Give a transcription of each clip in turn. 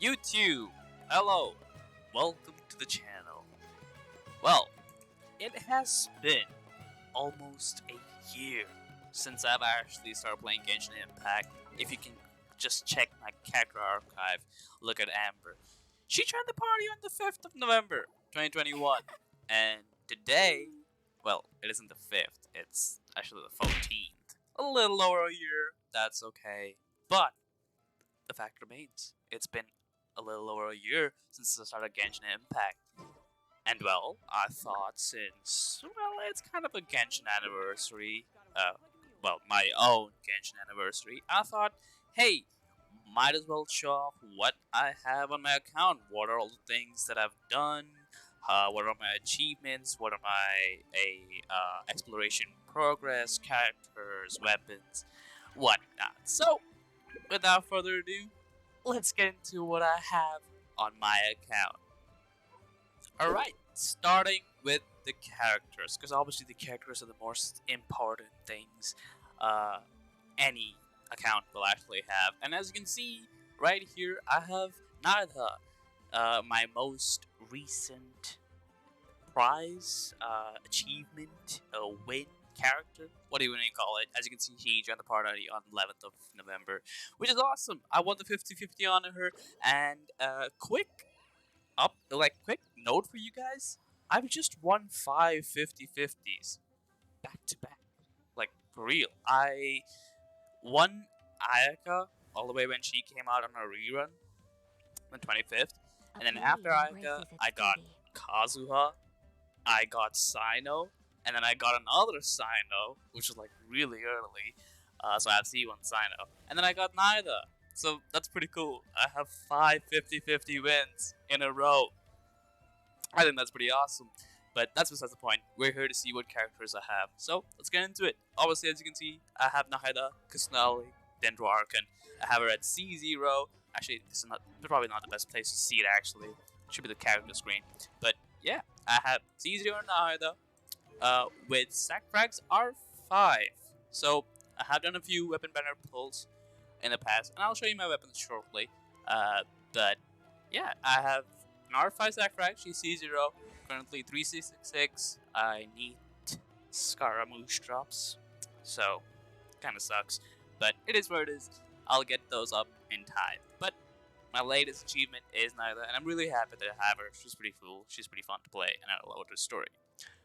YouTube, hello, welcome to the channel. Well, it has been almost a year since I've actually started playing Genshin Impact. If you can just check my character archive, look at Amber. She joined the party on the 5th of November, 2021. And today, well, it isn't the 5th, it's actually the 14th. A little over a year, that's okay. But the fact remains, it's been a little over a year since the start of Genshin Impact. And well, I thought since, well, it's kind of a Genshin anniversary, my own Genshin anniversary, I thought, hey, might as well show off what I have on my account. What are all the things that I've done? What are my achievements? What are my exploration progress, characters, weapons, whatnot. So, without further ado, let's get into what I have on my account. Alright, starting with the characters, because obviously the characters are the most important things any account will actually have. And as you can see right here, I have Narada, my most recent prize, achievement, win character. What do you want to call it? As you can see, she joined the party on 11th of November, which is awesome. I won the 50-50 on her, and quick note for you guys. I've just won 5 50-50s back to back. Like, for real. I won Ayaka all the way when she came out on a rerun on the 25th. And then after Ayaka, I got Kazuha, I got Sino, and then I got another Sino, which was like really early. So I have C1 Sino. And then I got Naida. So that's pretty cool. I have 5 50-50 wins in a row. I think that's pretty awesome. But that's besides the point. We're here to see what characters I have. So let's get into it. Obviously, as you can see, I have Nahida, Kusunali, Dendroarkan. I have her at C0. Actually, this is probably not the best place to see it, actually. It should be the character screen. But yeah, I have C0 and Nahida with sack frags R5. So I have done a few weapon banner pulls in the past, and I'll show you my weapons shortly. But yeah, I have an R5 sack frag, she's C0, currently 3666. I need Scaramouche drops, so kinda sucks, but it is what it is. I'll get those up in time. But my latest achievement is Nyla, and I'm really happy to have her. She's pretty cool, she's pretty fun to play, and I love her story.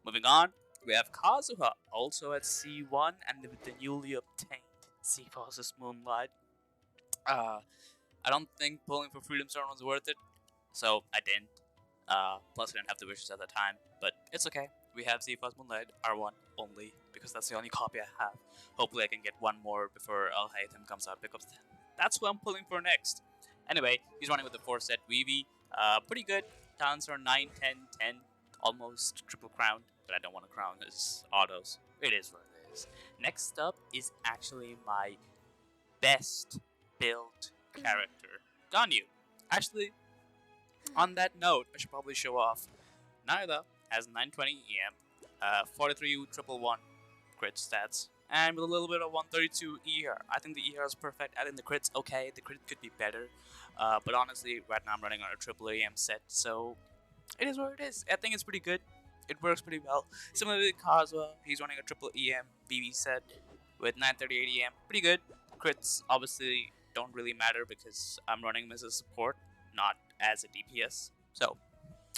Moving on, we have Kazuha, also at C1, and with the newly obtained C-Forces Moonlight. I don't think pulling for Freedom Stone was worth it, so I didn't. Plus, I didn't have the wishes at the time, but it's okay. We have C-Force Moonlight R1 only, because that's the only copy I have. Hopefully, I can get one more before Theme comes out, because that's what I'm pulling for next. Anyway, he's running with the 4-set Vivi. Pretty good. Talents are 9, 10, 10, almost triple crown, but I don't want to crown his autos. It is what it is. Next up is actually my best build character, Ganyu. Actually, on that note, I should probably show off. Narada has 920 EM, 43 111 crit stats, and with a little bit of 132 ER. I think the ER is perfect. I think the crit's okay. The crit could be better, but honestly, right now I'm running on a triple EM set, so it is what it is. I think it's pretty good. It works pretty well. Similarly to Kazuha, he's running a triple EM BB set with 938 EM. Pretty good. Crits obviously don't really matter because I'm running him as a support, not as a DPS. So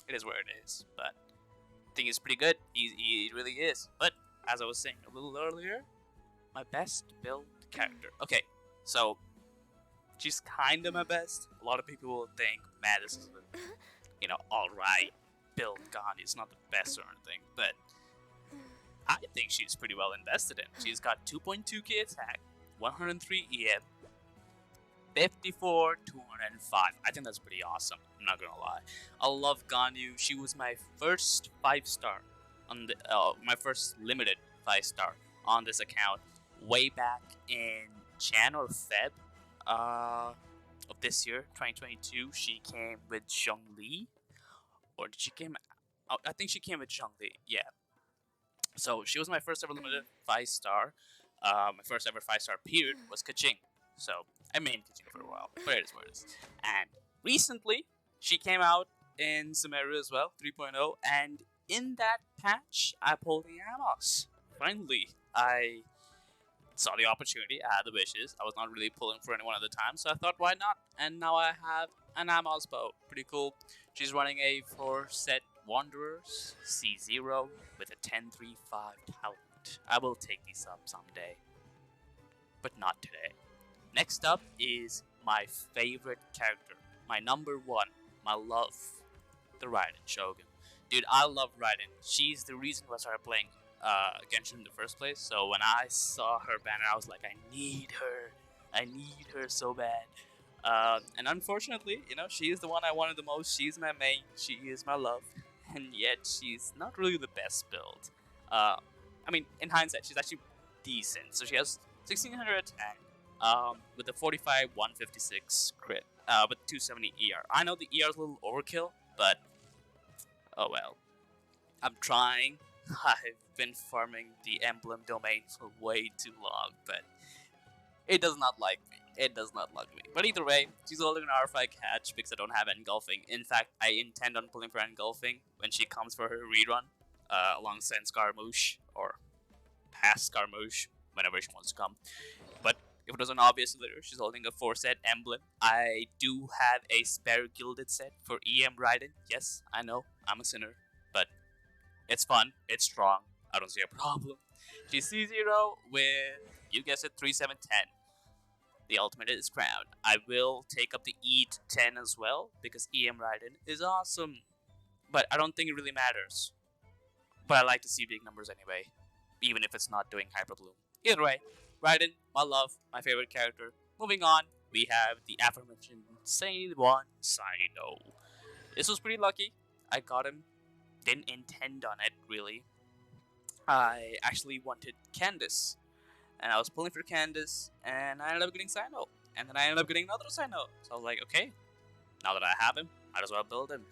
it is where it is. But I think he's pretty good. He really is. But as I was saying a little earlier, my best build character. Okay, so she's kind of my best. A lot of people will think, man, this is alright build. God, it's not the best or anything, but I think she's pretty well invested in. She's got 2.2k attack, 103 EM, 54, 205. I think that's pretty awesome. I'm not gonna lie. I love Ganyu. She was my first 5-star on the my first limited 5-star on this account way back in Jan or Feb of this year, 2022. She came with Zhongli, or did she came? Oh, I think she came with Zhongli. Yeah. So she was my first ever limited 5-star. My first ever 5-star period was Kaching. So I mained Kaching for a while, but it is what it is. And recently, she came out in some area as well, 3.0, and in that patch, I pulled the Amos. Finally, I saw the opportunity, I had the wishes. I was not really pulling for anyone at the time, so I thought, why not? And now I have an Amos bow. Pretty cool. She's running a 4-set Wanderers C0 with a 10-3-5 talent. I will take these up someday, but not today. Next up is my favorite character, my number one, my love, the Raiden Shogun. Dude, I love Raiden. She's the reason why I started playing Genshin in the first place. So when I saw her banner, I was like, I need her. I need her so bad. And unfortunately, she is the one I wanted the most. She's my main. She is my love. And yet, she's not really the best build. I mean, in hindsight, she's actually decent. So she has 1600 attack with a 45 156 crit with 270 ER. I know the ER is a little overkill, but oh well. I'm trying. I've been farming the emblem domain for way too long, but it does not like me. It does not like me. But either way, she's holding an R5 catch because I don't have engulfing. In fact, I intend on pulling for engulfing when she comes for her rerun alongside Scaramouche or past Scaramouche whenever she wants to come. But if it wasn't obvious later, she's holding a 4-set emblem. I do have a spare gilded set for EM Raiden. Yes, I know, I'm a sinner, but it's fun, it's strong, I don't see a problem. She's C0 with, you guessed it, 3-7-10. The ultimate is crowned. I will take up the E to 10 as well, because EM Raiden is awesome. But I don't think it really matters. But I like to see big numbers anyway, even if it's not doing Hyper Bloom. Either way, Raiden, my love, my favorite character. Moving on, we have the aforementioned Sino. This was pretty lucky. I got him. Didn't intend on it, really. I actually wanted Candace. And I was pulling for Candace, and I ended up getting Sino. And then I ended up getting another Sino. So I was like, okay, now that I have him, might as well build him.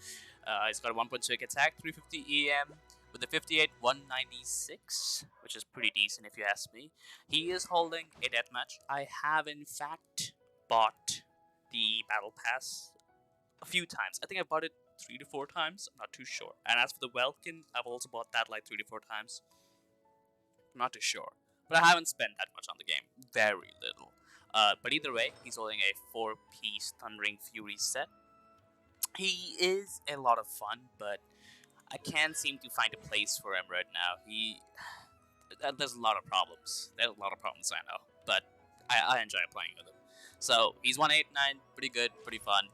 He's got a 1.2 attack, 350 EM, with a 58 196, which is pretty decent if you ask me. He is holding a deathmatch. I have in fact bought the battle pass a few times. I think I bought it 3 to 4 times. I'm not too sure. And as for the Welkin, I've also bought that like 3 to 4 times. I'm not too sure. But I haven't spent that much on the game. Very little. But either way, he's holding a 4-piece Thundering Fury set. He is a lot of fun, but I can't seem to find a place for him right now. There's a lot of problems. There's a lot of problems, I know. But I enjoy playing with him. So, he's 189, pretty good, pretty fun.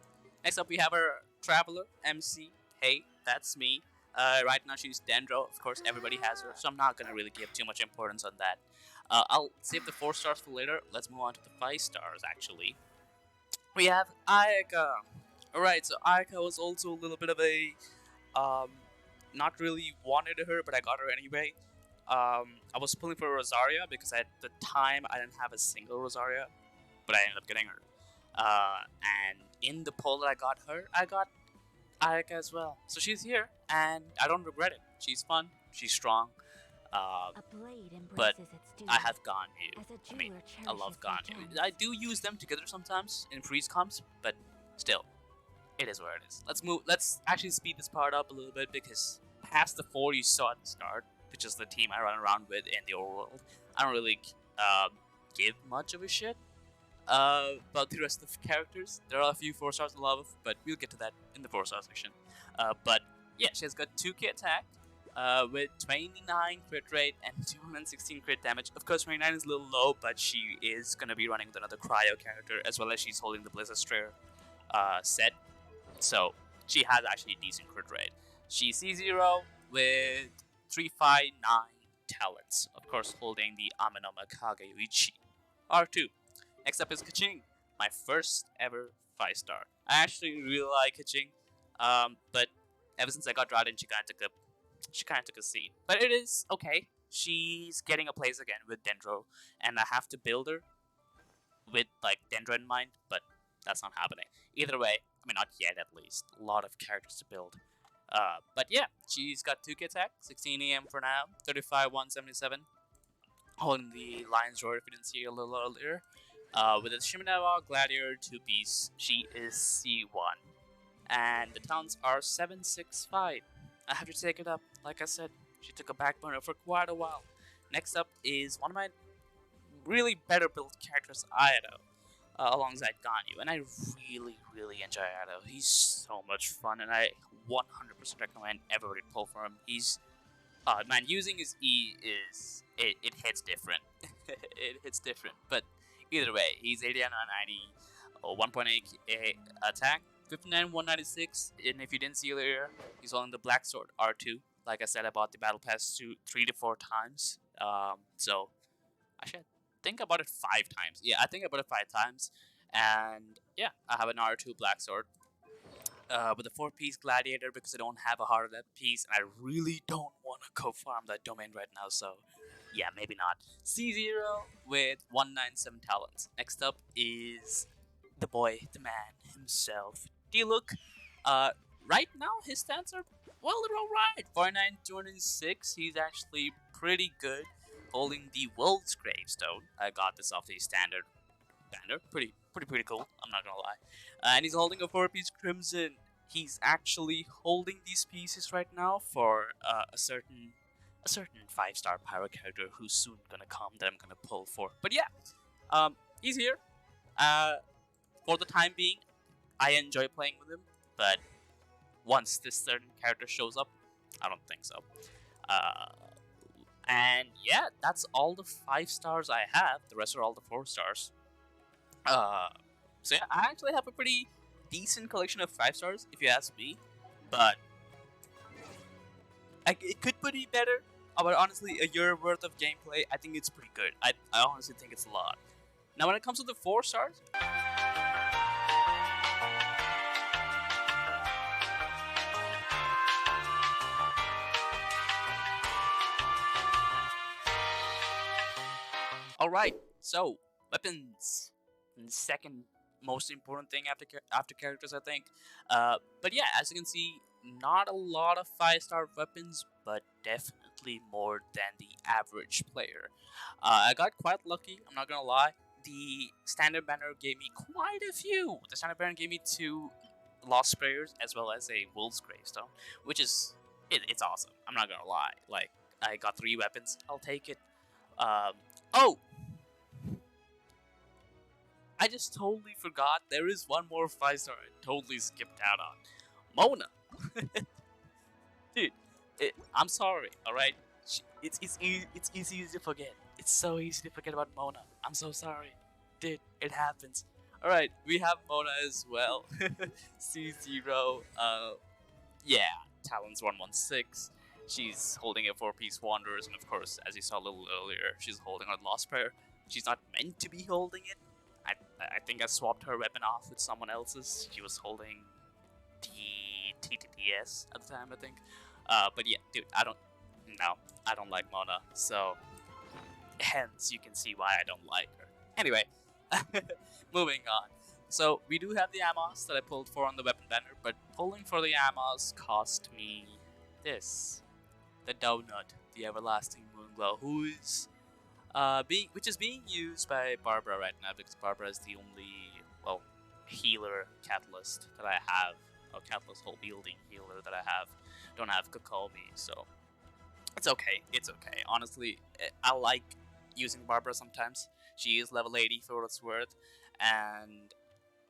Next up, we have our Traveler, MC. Hey, that's me. Right now, she's Dendro. Of course, everybody has her, so I'm not going to really give too much importance on that. I'll save the 4 stars for later. Let's move on to the 5 stars, actually. We have Ayaka. Alright, so Ayaka was also a little bit of a... not really wanted her, but I got her anyway. I was pulling for Rosaria because at the time I didn't have a single Rosaria, but I ended up getting her. And in the pull that I got her, I got Ayaka as well. So she's here, and I don't regret it. She's fun, she's strong, but I have Ganyu. I mean, I love Ganyu. I do use them together sometimes in freeze comps, but still, it is where it is. Let's actually speed this part up a little bit, because past the 4 you saw at the start, which is the team I run around with in the overworld, I don't really give much of a shit about the rest of the characters. There are a few 4 stars I love, but we'll get to that in the 4 star section. But yeah, she has got 2k attack with 29 crit rate and 216 crit damage. Of course, 29 is a little low, but she is going to be running with another cryo character, as well as she's holding the Blizzard Strayer set. So she has actually a decent crit rate. She's C0 with 359 talents. Of course, holding the Amenoma Kageyuichi. R2. Next up is Kaching, my first ever 5 star. I actually really like Kaching, but ever since I got Raiden, she kind of took a seat. But it is okay. She's getting a place again with Dendro, and I have to build her with like Dendro in mind, but that's not happening. Either way, I mean, not yet at least. A lot of characters to build. But yeah, she's got 2k attack, 16 EM for now, 35 177. Holding the Lion's Roar if you didn't see it a little earlier. With the Shimenawa Gladiator 2-piece, she is C1. And the talents are 765. I have to take it up. Like I said, she took a back burner for quite a while. Next up is one of my really better built characters, Aido, alongside Ganyu, and I really enjoy Aido. He's so much fun, and I 100% recommend everybody pull for him. He's man, using his E it hits different. It hits different, but either way, he's 89 1.8 attack, 59 196, and if you didn't see earlier, he's holding the Black Sword R2. Like I said, I bought the Battle Pass 3 to 4 times. So I should think about it 5 times. Yeah, I think about it 5 times, and yeah, I have an R2 Black Sword. With a 4-piece gladiator because I don't have a heart of that piece, and I really don't want to go farm that domain right now, so yeah, maybe not. C0 with 197 talents. Next up is the boy, the man himself, D-Look. Right now his stats are, well, they're alright. 49, 206, he's actually pretty good, holding the World's Gravestone. I got this off the standard banner. Pretty cool, I'm not gonna lie. And he's holding a 4-piece Crimson. He's actually holding these pieces right now for a certain 5-star pyro character who's soon gonna come that I'm gonna pull for. But yeah, he's here. For the time being, I enjoy playing with him, but once this certain character shows up, I don't think so. And yeah, that's all the 5 stars I have. The rest are all the 4 stars. So yeah, I actually have a pretty decent collection of 5 stars, if you ask me. But it could be better. But honestly, a year worth of gameplay, I think it's pretty good. I honestly think it's a lot. Now, when it comes to the 4 stars, alright, so weapons. The second most important thing after characters, I think. But yeah, as you can see, not a lot of 5-star weapons, but definitely more than the average player. I got quite lucky, I'm not gonna lie. The standard banner gave me quite a few. The standard banner gave me 2 Lost Prayers as well as a Wolf's Gravestone, which is it's awesome. I'm not gonna lie. Like, I got 3 weapons. I'll take it. Oh, I just totally forgot there is one more 5-star I totally skipped out on. Mona. Dude, I'm sorry, alright? It's easy to forget. It's so easy to forget about Mona. I'm so sorry. Dude, it happens. Alright, we have Mona as well. C0, yeah, Talons 116. She's holding a 4-piece Wanderers, and of course, as you saw a little earlier, she's holding a Lost Prayer. She's not meant to be holding it. I think I swapped her weapon off with someone else's. She was holding the TTTS at the time, I think. But yeah, dude, I don't like Mona, so hence you can see why I don't like her. Anyway, moving on. So we do have the Amos that I pulled for on the weapon banner, but pulling for the Amos cost me this, the Donut, the Everlasting Moonglow, who is which is being used by Barbara right now, because Barbara is the only, well, healer catalyst that I have, or catalyst whole building healer that I have. Don't have Kokomi, so it's okay. It's okay. Honestly, I like using Barbara sometimes. She is level 80 for what it's worth, and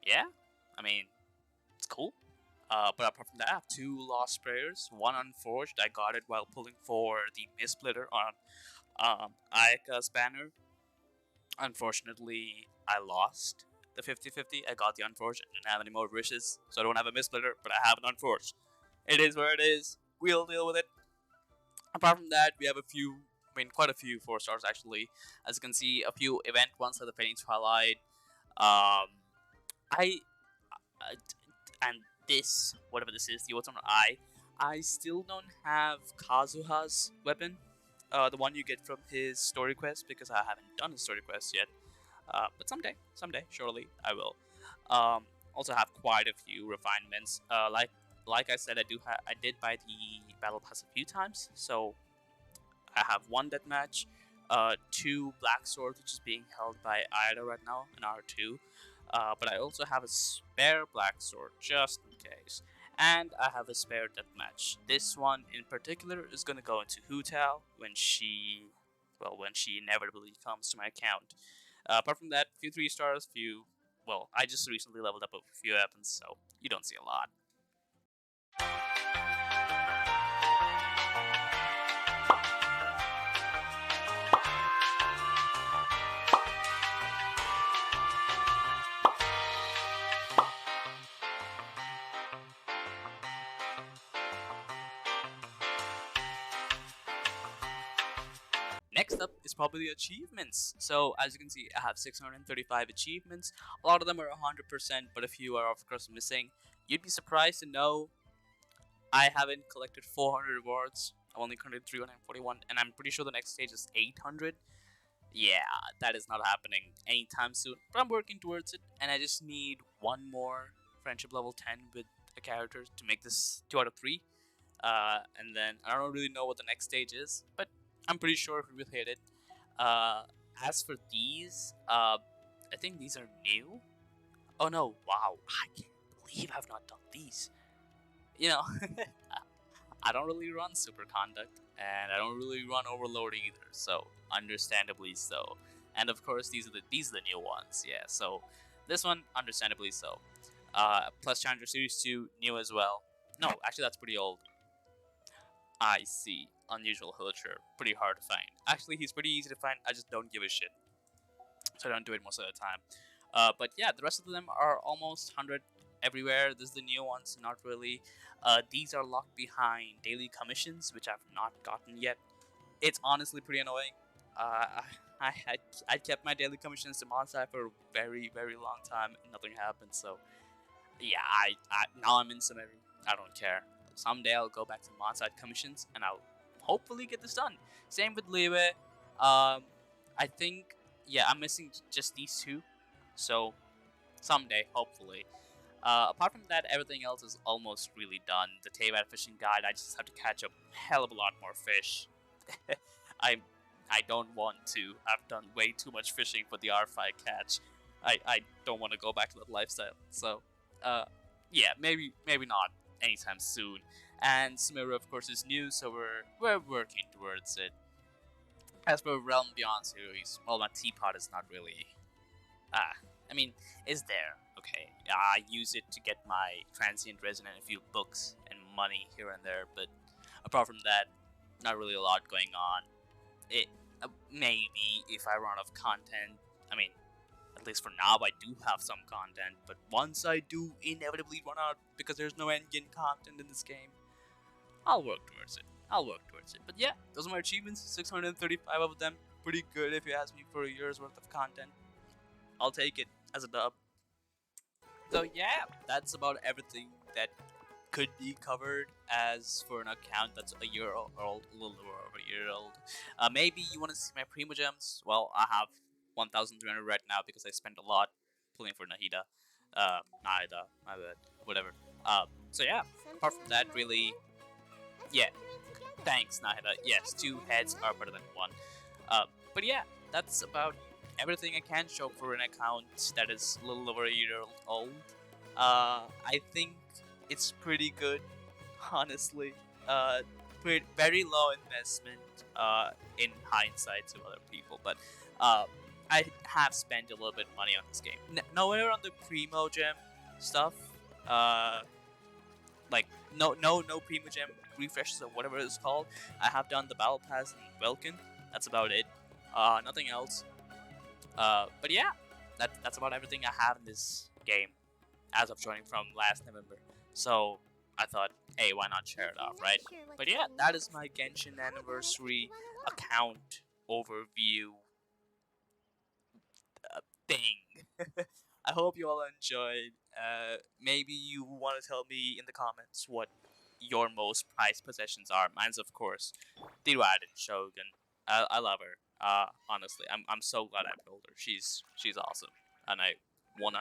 yeah, I mean, it's cool. But apart from that, I have 2 Lost Prayers, 1 Unforged. I got it while pulling for the Mistsplitter on Ayaka's banner. Unfortunately, I lost the 50-50. I got the Unforged. I didn't have any more wishes, so I don't have a Mistsplitter, but I have an Unforged. It is where it is. We'll deal with it. Apart from that, we have quite a few 4 stars actually. As you can see, a few event ones like the Fading Twilight. And this, whatever this is, the Otono I still don't have Kazuha's weapon. The one you get from his story quest, because I haven't done his story quest yet. But someday, surely I will. Also have quite a few refinements. Like I said, I did buy the battle pass a few times, so I have 1 deathmatch, two black swords, which is being held by Ida right now in R2. But I also have a spare black sword just in case, and I have a spare deathmatch. This one in particular is gonna go into Hutao when she inevitably comes to my account. Apart from that, few 3 stars, few. Well, I just recently leveled up a few weapons, so you don't see a lot. Next up is probably achievements. So as you can see, I have 635 achievements. A lot of them are 100%, but a few are of course missing. You'd be surprised to know I haven't collected 400 rewards. I've only collected 341, and I'm pretty sure the next stage is 800. Yeah, that is not happening anytime soon, but I'm working towards it, and I just need one more friendship level 10 with a character to make this 2 out of 3. And then I don't really know what the next stage is, but I'm pretty sure we will hit it. Uh, as for these, I think these are new. Oh no, wow, I can't believe I've not done these. You know, I don't really run super conduct, and I don't really run overload either, so understandably so. And of course, these are the new ones, yeah. So this one, understandably so. Plus Challenger Series 2, new as well. No, actually that's pretty old. I see. Unusual Villager, pretty hard to find. Actually, he's pretty easy to find. I just don't give a shit, so I don't do it most of the time. But yeah, the rest of them are almost 100 everywhere. This is the new ones, not really. These are locked behind daily commissions, which I've not gotten yet. It's honestly pretty annoying. I kept my daily commissions to Monsai for a very, very long time, and nothing happened. So yeah, now I'm in Sumeru. I don't care. Someday I'll go back to Monsai commissions, and I'll hopefully get this done. Same with Liyue. I think, yeah, I'm missing just these two, so someday, hopefully. Apart from that, everything else is almost really done. The Teyvat fishing guide, I just have to catch a hell of a lot more fish. I I don't want to. I've done way too much fishing for the R5 catch. I don't want to go back to that lifestyle. So, yeah, maybe not anytime soon. And Sumeru, of course, is new, so we're working towards it. As for Realm Beyond series, well, my teapot is not really. I mean, is there? Okay, I use it to get my transient resin and a few books and money here and there, but apart from that, not really a lot going on. It maybe if I run out of content. I mean, at least for now, I do have some content, but once I do inevitably run out because there's no end game content in this game, I'll work towards it. But yeah, those are my achievements. 635 of them. Pretty good if you ask me for a year's worth of content. I'll take it as a dub. So yeah, that's about everything that could be covered as for an account that's a year old, a little over a year old. Maybe you want to see my Primo Gems? Well, I have 1,300 right now because I spent a lot pulling for Nahida. Nahida, my bad, whatever. So yeah, apart from that, really, yeah, thanks, Nahida. Yes, 2 heads are better than 1. But yeah, that's about everything I can show for an account that is a little over a year old. I think it's pretty good, honestly. Very low investment in hindsight to other people, but I have spent a little bit of money on this game. Nowhere on the Primo Gem stuff. Like no Primo Gem refreshes or whatever it's called. I have done the Battle Pass in Welkin. That's about it. Nothing else. But yeah, that's about everything I have in this game as of joining from last November. So I thought, hey, why not share it off, right? But yeah, that is my Genshin anniversary account overview thing. I hope you all enjoyed. Maybe you want to tell me in the comments what your most prized possessions are. Mine's, of course, the Raiden Shogun. I love her. Honestly, I'm so glad I pulled her. She's awesome, and I 100%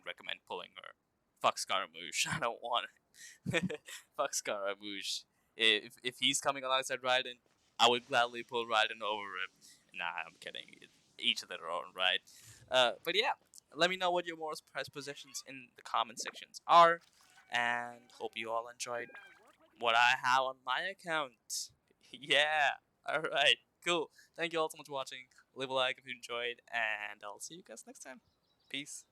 recommend pulling her. Fuck Scaramouche. I don't want her. Fuck Scaramouche. If he's coming alongside Raiden, I would gladly pull Raiden over him. Nah, I'm kidding. Each of their own, right? But yeah, let me know what your most prized possessions in the comment sections are, and hope you all enjoyed what I have on my account. Yeah. All right. Cool. Thank you all so much for watching. Leave a like if you enjoyed, and I'll see you guys next time. Peace.